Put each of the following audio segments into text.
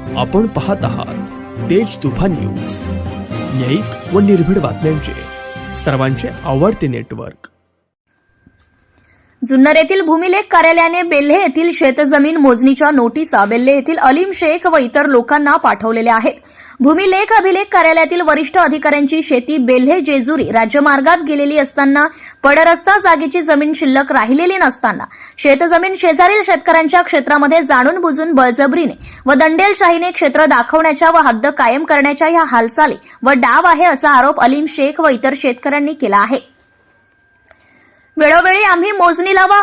आपण पाहत आहात तेज तुफान न्यूज, न्यायिक व निर्भीड बातम्यांचे सर्वांचे आवडते नेटवर्क। जुन्नर येथील भूमिलेख कार्यालयाने बेल्हे येथील शेतजमीन मोजणीच्या नोटिसा बेल्हे येथील अलीम शेख व इतर लोकांना पाठवलेल्या आहेत। भूमिलेख अभिलेख कार्यालयातील वरिष्ठ अधिकाऱ्यांची शेती बेल्हे जेजुरी राज्यमार्गात गेलेली असताना पडरस्ता जागेची जमीन शिल्लक राहिलेली नसताना शेतजमीन शेजारील शेतकऱ्यांच्या क्षेत्रामध्ये जाणून बुजून बळजबरीने व दंडेलशाहीने क्षेत्र दाखवण्याच्या व हद्द कायम करण्याच्या या हालचाली व डाव आहे असा आरोप अलीम शेख व इतर शेतकऱ्यांनी केला आहे। वेळोवेळी आम्ही मोजणीला व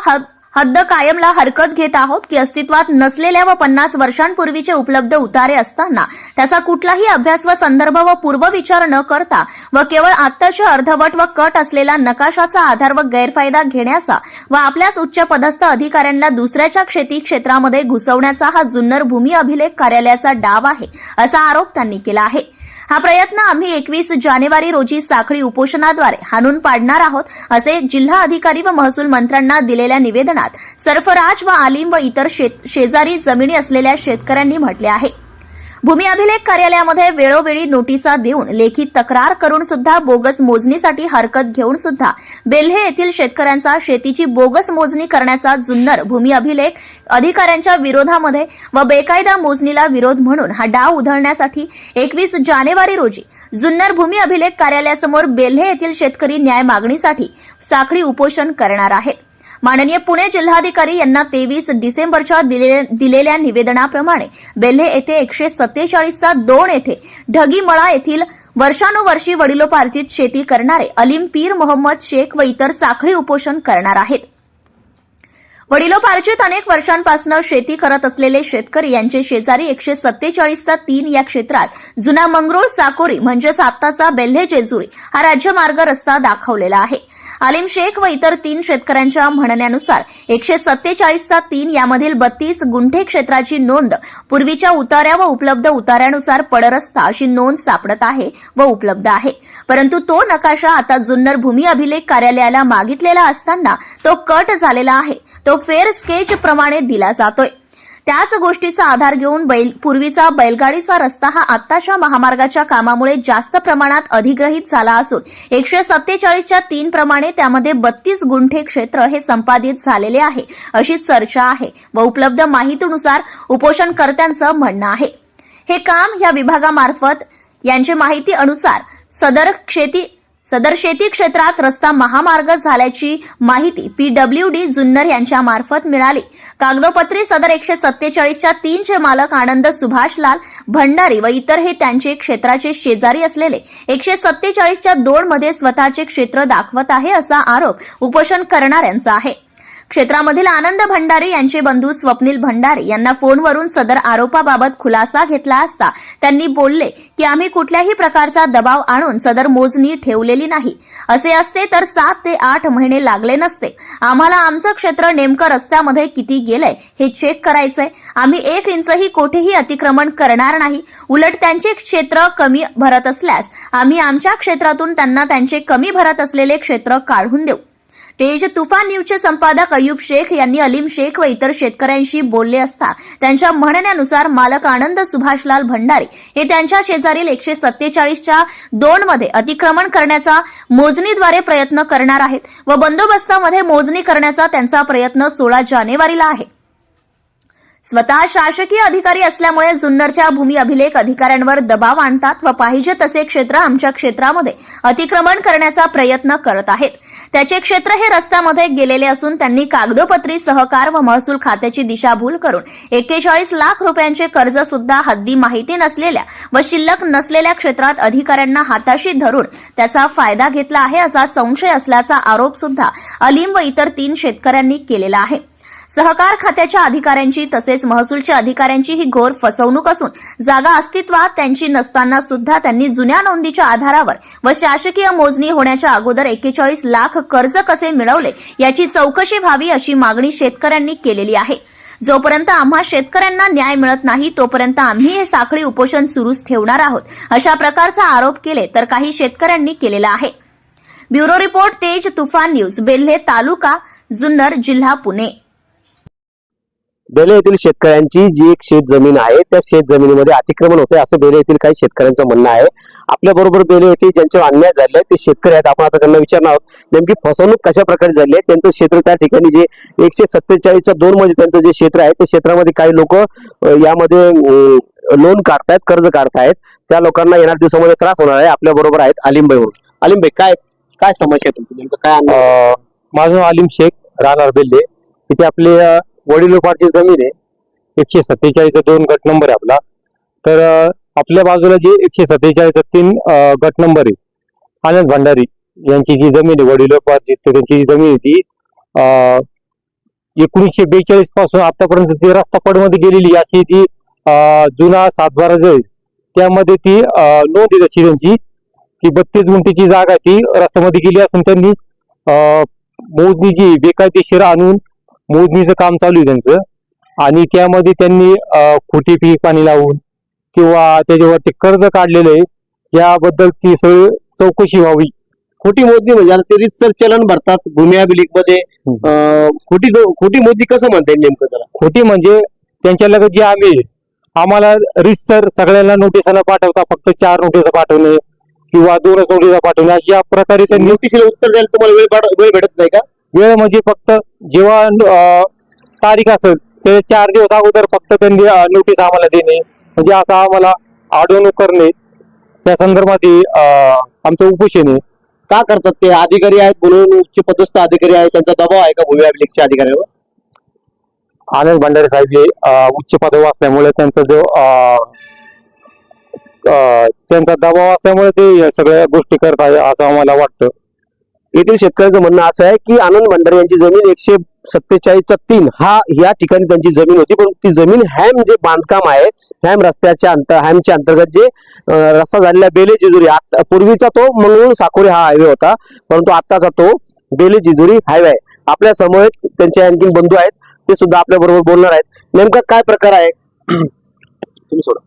हद्द कायमला हरकत घेत आहोत की अस्तित्वात नसलेल्या व 50 वर्षांपूर्वीचे उपलब्ध उतारे असताना त्याचा कुठलाही अभ्यास व संदर्भ व पूर्वविचार न करता व केवळ आत्ताच्या अर्धवट व कट असलेला नकाशाचा आधार व गैरफायदा घेण्याचा व आपल्याच उच्च पदस्थ अधिकाऱ्यांना दुसऱ्याच्या शेती क्षेत्रामध्ये घुसवण्याचा हा जुन्नर भूमी अभिलेख कार्यालयाचा डाव आहे असा आरोप त्यांनी केला आहे। हा प्रयत्न आम्ही 21 जानेवारी रोजी साखळी उपोषणाद्वारे हाणून पाडणार आहोत असे जिल्हा अधिकारी व महसूल मंत्र्यांना दिलेल्या निवेदनात सरफराज व आलिम व इतर शेजारी जमिनी असलेल्या शेतकऱ्यांनी म्हटले आहे। भूमी अभिलेख कार्यालयामध्ये वेळोवेळी नोटिसा देऊन लेखी तक्रार करून सुद्धा बोगस मोजणीसाठी हरकत घेऊन सुद्धा बेल्हे येथील शेतकऱ्यांचा शेतीची बोगस मोजणी करण्याचा जुन्नर भूमी अभिलेख अधिकाऱ्यांच्या विरोधामध्ये व बेकायदा मोजणीला विरोध म्हणून हा डाव उधळण्यासाठी 21 जानेवारी रोजी जुन्नर भूमी अभिलेख कार्यालयासमोर बेल्हे येथील शेतकरी न्याय मागणीसाठी साखळी उपोषण करणार आहेत। माननीय पुणे जिल्हाधिकारी यांना 23 डिसेंबरच्या दिलेल्या निवेदनाप्रमाणे बेल्हे येथे 147/2 येथे ढगीमळा येथील वर्षानुवर्षी वडिलोपार्जित शेती करणारे अलीम पीर मोहम्मद शेख व इतर साखळी उपोषण करणार आहेत। वडिलोपार्जित अनेक वर्षांपासून शेती करत असलेले शेतकरी यांचे शेजारी 147/3 या क्षेत्रात जुना मंगरूळ साकोरी म्हणजेच आत्ताचा बेल्हे जेजुरी हा राज्यमार्ग रस्ता दाखवलेला आहे। आलिम शेख व इतर 3 शेतकऱ्यांच्या म्हणण्यानुसार 147/3 यामधील 32 गुंठे क्षेत्राची नोंद पूर्वीच्या उतार्या व उपलब्ध उतार्यानुसार पडरस्ता अशी नोंद सापडत आहे व उपलब्ध आहे, परंतु तो नकाशा आता जुन्नर भूमी अभिलेख कार्यालयाला मागितलेला असताना तो कट झालेला आहे, तो फेर स्केच प्रमाणे दिला जातोय। त्याच गोष्टीचा आधार घेऊन पूर्वीचा बैलगाडीचा रस्ता हा आत्ताच्या महामार्गाच्या कामामुळे जास्त प्रमाणात अधिग्रहित झाला असून 147/3 प्रमाणे त्यामध्ये 32 गुंठे क्षेत्र हे संपादित झालेले आहे अशी चर्चा आहे व उपलब्ध माहितीनुसार उपोषणकर्त्यांचं म्हणणं आहे। हे काम या विभागामार्फत यांची माहिती अनुसार सदर शेती क्षेत्रात रस्ता महामार्ग झाल्याची माहिती PWD जुन्नर यांच्या मार्फत मिळाली। कागदोपत्री सदर 147/3 चे मालक आनंद सुभाषलाल भंडारी व इतर हे त्यांचे क्षेत्राचे शेजारी असलेले 147/2 मध्ये स्वतःचे क्षेत्र दाखवत आहे असा आरोप उपोषण करणाऱ्यांचा आहे। क्षेत्रामधील आनंद भंडारी यांचे बंधू स्वप्नील भंडारी यांना फोनवरून सदर आरोपाबाबत खुलासा घेतला असता त्यांनी बोलले की आम्ही कुठल्याही प्रकारचा दबाव आणून सदर मोजणी ठेवलेली नाही, असे असते तर 7 ते 8 महिने लागले नसते। आम्हाला आमचं क्षेत्र नेमकं रस्त्यामध्ये किती गेलंय हे चेक करायचंय। आम्ही 1 इंचही कोठेही अतिक्रमण करणार नाही, उलट त्यांचे क्षेत्र कमी भरत असल्यास आम्ही आमच्या क्षेत्रातून त्यांना त्यांचे कमी भरत असलेले क्षेत्र काढून देऊ। तेज तुफान न्यूजचे संपादक अयूब शेख यांनी अलीम शेख व इतर शेतकऱ्यांशी बोलले असता त्यांच्या म्हणण्यानुसार मालक आनंद सुभाषलाल भंडारी हे त्यांच्या शेजारील 147/2 मध्ये अतिक्रमण करण्याचा मोजणीद्वारे प्रयत्न करणार आहेत व बंदोबस्तामध्ये मोजणी करण्याचा त्यांचा प्रयत्न 16 जानेवारीला आहे। स्वतः शासकीय अधिकारी असल्यामुळे जुन्नरच्या भूमी अभिलेख अधिकाऱ्यांवर दबाव आणतात व पाहिजे तसे क्षेत्र आमच्या क्षेत्रामध्ये अतिक्रमण करण्याचा प्रयत्न करत आहेत। त्याचे क्षेत्र हे रस्त्यामध्ये गेलेले असून त्यांनी कागदोपत्री सहकार व महसूल खात्याची दिशाभूल करून 41 लाख रुपयांचे कर्ज सुद्धा हद्दी माहिती नसलेल्या व शिल्लक नसलेल्या क्षेत्रात अधिकाऱ्यांना हाताशी धरून त्याचा फायदा घेतला आहे असा संशय असल्याचा आरोप सुद्धा अलीम व इतर 3 शेतकऱ्यांनी केलेला आहे। सहकार खात्याच्या अधिकाऱ्यांची तसेच महसूलच्या अधिकाऱ्यांची ही घोर फसवणूक असून जागा अस्तित्वात त्यांची नसताना सुद्धा त्यांनी जुन्या नोंदीच्या आधारावर व शासकीय मोजणी होण्याच्या अगोदर 41 लाख कर्ज कसे मिळवले याची चौकशी व्हावी अशी मागणी शेतकऱ्यांनी केलेली आहे। जोपर्यंत आम्हा शेतकऱ्यांना न्याय मिळत नाही तोपर्यंत आम्ही हे साखळी उपोषण सुरूच ठेवणार आहोत अशा प्रकारचा आरोप केले तर काही शेतकऱ्यांनी केलेला आहे। ब्युरो रिपोर्ट तेज तुफान न्यूज, बेल्हे तालुका जुन्नर, जिल्हा पुणे। बेले येथील शेतकऱ्यांची जी एक शेत जमीन आहे त्या शेत जमिनीमध्ये अतिक्रमण होते असं बेले येथील काही शेतकऱ्यांचं म्हणणं आहे. आपल्या बरोबर बेले येथील ज्यांच्यावर अन्याय झाले ते शेतकरी आहेत. आपण आता त्यांना विचारणार आहोत नेमकी फसवणूक कशा प्रकारे झाली आहे. त्यांचं क्षेत्र त्या ठिकाणी जे 147च्या 2 मध्ये त्यांचं जे क्षेत्र आहे त्या क्षेत्रामध्ये काही लोक यामध्ये लोन काढतायत, कर्ज काढतायत. त्या लोकांना येणाऱ्या दिवसामध्ये त्रास होणार आहे. आपल्या बरोबर आहेत आलिमभाई. आलिमभाई, काय काय समस्या आहे तुमची, नेमकं काय? माझं नाव आलिम शेख, राहणार बेल्ले. इथे आपली वडिलोपार्जित जमीन आहे. 147 2 गट नंबर आहे आपला. तर आपल्या बाजूला जी 147 3 गट नंबर आहे, आनंद भंडारी यांची जी जमीन आहे वडिलोपार्जित, त्यांची जी जमीन आहे ती 1942 पासून आतापर्यंत ती रस्ता पडमध्ये गेलेली अशी ती जुना 7/12 जो आहे त्यामध्ये ती नोंद आहे तशी त्यांची. ती 32 गुंठीची जागा आहे ती रस्त्यामध्ये गेली असून त्यांनी मोजणी जी बेकायदेशीर आणून मोजणीचं काम चालू आहे त्यांचं. आणि त्यामध्ये त्यांनी खोटी पीक पाणी लावून किंवा त्याच्यावरती कर्ज काढलेलं आहे. याबद्दल ती सगळी चौकशी व्हावी. खोटी मोजणी म्हणजे आता ते रीतसर चलन भरतात भूमी अभिलेख मध्ये. खोटी मोजणी कसं म्हणता येईल नेमकं त्याला? खोटी म्हणजे त्यांच्या लगत जे आम्ही आम्हाला रिस्टर सगळ्यांना नोटिसा न पाठवता फक्त 4 नोटिसा पाठवणे किंवा 2च नोटिसा पाठवणे अशा प्रकारे त्यांनी नोटिसीला उत्तर द्यायला तुम्हाला वेळ भेटत नाही का? वेळ म्हणजे फक्त जेव्हा तारीख असेल ते 4 दिवस अगोदर फक्त त्यांनी नोटीस आम्हाला देणे, म्हणजे असं आम्हाला अडवणूक करणे. त्या संदर्भात आमचं उपोषण आहे. का करतात ते? अधिकारी आहेत म्हणून, उच्च पदस्थ अधिकारी आहेत, त्यांचा दबाव आहे का भूमी अभिलेखच्या अधिकाऱ्यांवर? आनंद भंडारे साहेब हे उच्च पदावर असल्यामुळे त्यांचा जो त्यांचा दबाव असल्यामुळे ते सगळ्या गोष्टी करत आहे असं आम्हाला वाटतं. येथील शेतकऱ्यांचं म्हणणं असं आहे की आनंद भंडारे यांची जमीन 147चा 3 या ठिकाणी त्यांची जमीन होती, पण ती जमीन हॅम जे बांधकाम आहे हॅमच्या अंतर्गत जे रस्ता झालेला बेले जेजुरी, पूर्वीचा तो मंगळूर साकोरी हा हायवे होता, परंतु आताचा तो बेले जेजुरी हायवे आहे. आपल्या समोर त्यांचे आणखी बंधू आहेत, ते सुद्धा आपल्या बरोबर बोलणार आहेत. नेमका काय प्रकार आहे? तुम्ही सोडा.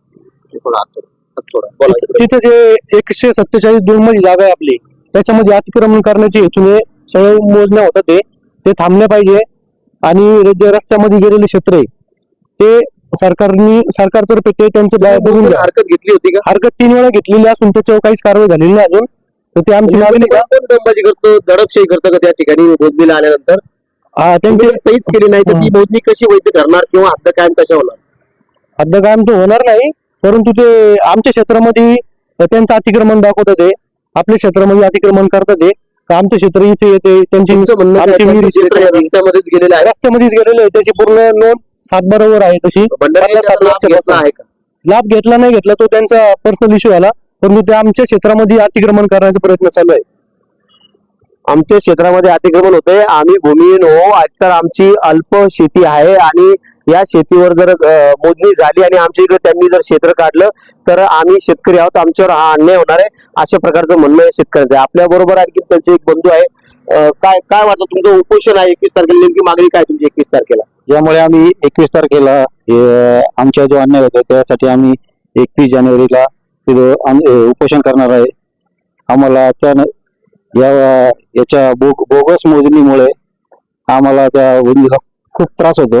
तिथे जे 147 2 मध्ये जागा आहे आपली, त्याच्यामध्ये अतिक्रमण करण्याची हेतूने सगळे मोजण्या होतात ते थांबले पाहिजे. आणि जे रस्त्यामध्ये गेलेले क्षेत्र आहे ते सरकारतर्फे ते त्यांचं बघून हरकत घेतली होती का? हरकत 3 वेळा घेतलेली असून त्याच्यावर काहीच कारवाई झालेली नाही अजून. तर ते आमची मागणी का दंबाजी करतो, दडपशाही करतो का त्या ठिकाणी मोजणीला आल्यानंतर? त्यांची सहीच केली नाही तर ती मोजणी कशी वैध ठरणार किंवा हद्द कायम कशा होणार? हद्द कायम तो होणार नाही, परंतु ते आमच्या क्षेत्रामध्ये त्यांचं अतिक्रमण दाखवतात. ते आपल्या क्षेत्रामध्ये अतिक्रमण करतात. ते आमचं क्षेत्र इथे येते, त्यांची रस्त्यामध्येच गेलेलं आहे. त्याची पूर्ण नोंद 7/12 आहे तशी. लाभ घेतला नाही घेतला तो त्यांचा पर्सनल इश्यू आला, परंतु ते आमच्या क्षेत्रामध्ये अतिक्रमण करण्याचा प्रयत्न चालू आहे. आमच्या क्षेत्रामध्ये अतिक्रमण होते. आम्ही भूमिहीन हो, तर आमची अल्प शेती आहे आणि या शेतीवर जर मोजणी झाली आणि आमच्या इकडे त्यांनी जर क्षेत्र काढलं तर आम्ही शेतकरी आहोत, आमच्यावर हा अन्याय होणार आहे, अशा प्रकारचं म्हणणं आहे शेतकऱ्यांचं. आपल्या बरोबर आणखी त्यांचे एक बंधू आहे. काय वाटतं तुमचं उपोषण आहे 21 तारखेला, नेमकी मागणी काय तुमची 21 तारखेला? यामुळे आम्ही 21 तारखेला आमच्या जो अन्याय होतो त्यासाठी आम्ही 21 जानेवारीला उपोषण करणार आहे. आम्हाला याच्या बोगस मोजणीमुळे आम्हाला त्या खूप त्रास होतो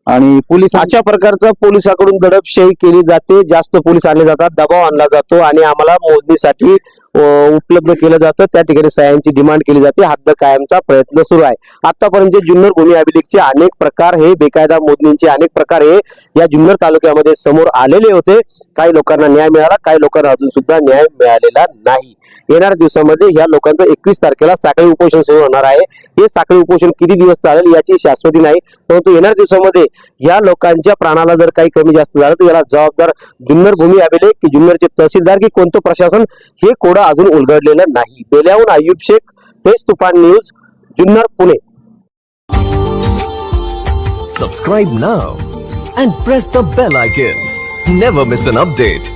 आणि पोलीस अशा प्रकारचं पोलिसांकडून दडपशाही केली जाते. जास्त पोलीस आणले जातात, दबाव आणला जातो आणि आम्हाला मोजणीसाठी उपलब्ध केलं जातं. त्या ठिकाणी सह्यांची डिमांड केली जाते. हद्द कायमचा प्रयत्न सुरू आहे. आतापर्यंत जुन्नर भूमी अभिलेखचे अनेक प्रकार हे बेकायदा मोजणींचे अनेक प्रकार हे या जुन्नर तालुक्यामध्ये समोर आलेले होते. काही लोकांना न्याय मिळाला, काही लोकांना अजून सुद्धा न्याय मिळालेला नाही. येणाऱ्या दिवसामध्ये या लोकांचं 21 तारखेला साखळी उपोषण सुरू होणार आहे. हे साखळी उपोषण किती दिवस चालेल याची शाश्वती नाही, परंतु येणाऱ्या दिवसामध्ये या लोकांच्या प्राणाला जर काही कमी जास्त झालं तर याला जबाबदार जुन्नर भूमी अभिलेख की जुन्नरचे तहसीलदार की कोणतं प्रशासन हे कोडं अजून उलगडलेलं नाही. बेल्याहून अय्यूब शेख, तेज तुफान news, Junnar, Pune. Subscribe now and press the bell icon. Never miss an update.